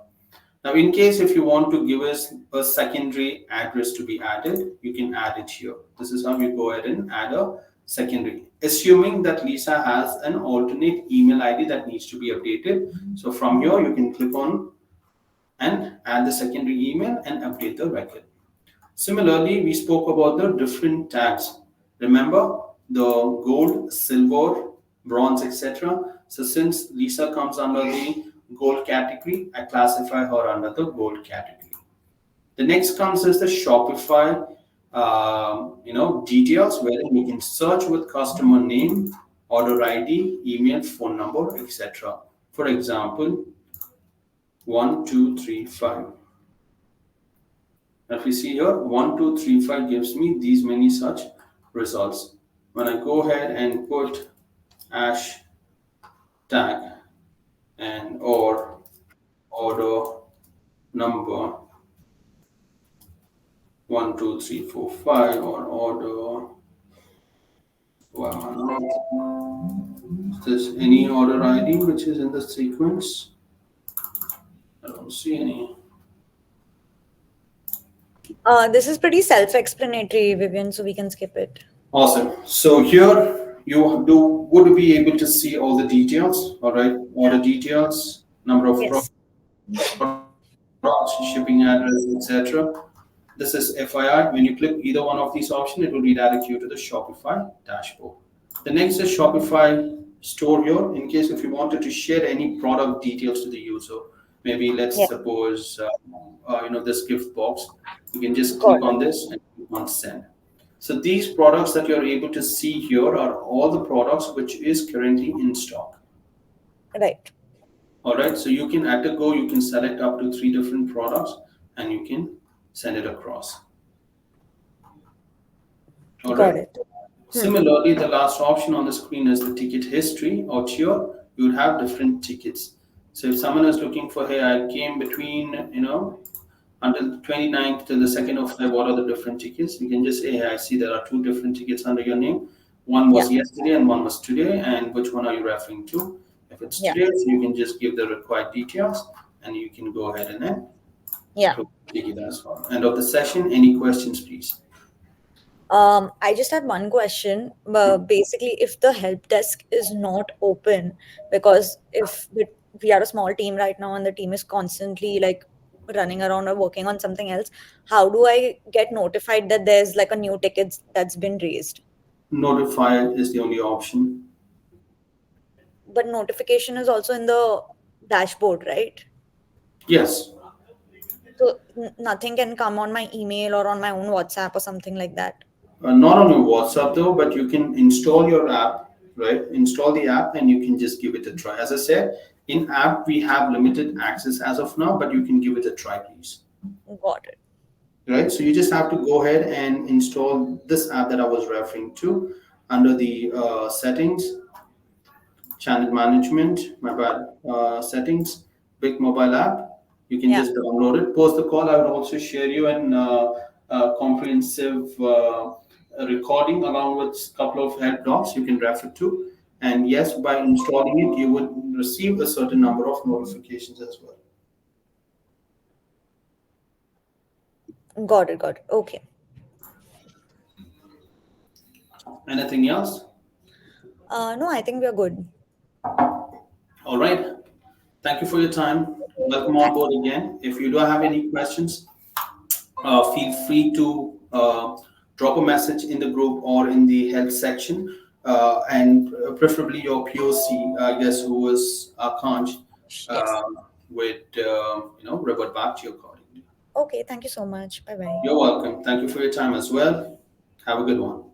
Now, in case if you want to give us a secondary address to be added, you can add it here. This is how you go ahead and add a secondary, assuming that Lisa has an alternate email ID that needs to be updated. So from here, you can click on and add the secondary email and update the record. Similarly, we spoke about the different tags. Remember the gold, silver, bronze, etc. So since Lisa comes under the gold category, I classify her under the gold category. The next comes is the Shopify details, where we can search with customer name, order ID, email, phone number, etc. For example, 1235. If you see here, 1235 gives me these many such results. When I go ahead and put hashtag and or order number 12345 or order is this any order ID which is in the sequence? I don't see any. This is pretty self-explanatory, Vivian, so we can skip it. Awesome. So here you would be able to see all the details. All right, order details, number of products, shipping address, etc. This is FYI. When you click either one of these options, it will redirect you to the Shopify dashboard. The next is Shopify store here. In case if you wanted to share any product details to the user, maybe let's suppose this gift box. You can just click on this and click on send. So these products that you're able to see here are all the products which is currently in stock. Right. All right. So you can at a go, you can select up to 3 different products and you can send it across. All Got right. it. Similarly, the last option on the screen is the ticket history. Out here, you would have different tickets. So if someone is looking for, hey, I came between, until the 29th till the 2nd of February, what are the different tickets? You can just say, hey, I see there are 2 different tickets under your name. One was yesterday and one was today. And which one are you referring to? If it's today, so you can just give the required details and you can go ahead and then take it as well. End of the session. Any questions, please? I just had one question. Basically, if the help desk is not open, because if we are a small team right now and the team is constantly like running around or working on something else, how do I get notified that there's like a new ticket that's been raised? Notify is the only option. But notification is also in the dashboard, right? Yes. So nothing can come on my email or on my own WhatsApp or something like that. Not on your WhatsApp though, but you can install your app, right? Install the app and you can just give it a try. As I said, in app we have limited access as of now, but you can give it a try, please. Got it. Right? So you just have to go ahead and install this app that I was referring to under the settings, channel management, mobile settings, BIK mobile app. You can Yeah. just download it. Post the call, I will also share you an comprehensive recording along with a couple of help docs you can refer to. And yes, by installing it, you would receive a certain number of notifications as well. Got it. Got it. Okay. Anything else? No, I think we are good. All right. Thank you for your time. Welcome on board again. If you do have any questions, feel free to drop a message in the group or in the health section, and preferably your POC, I guess, who was Akansh, Yes. uh, would revert back to you accordingly. Okay. Thank you so much. Bye bye. You're welcome. Thank you for your time as well. Have a good one.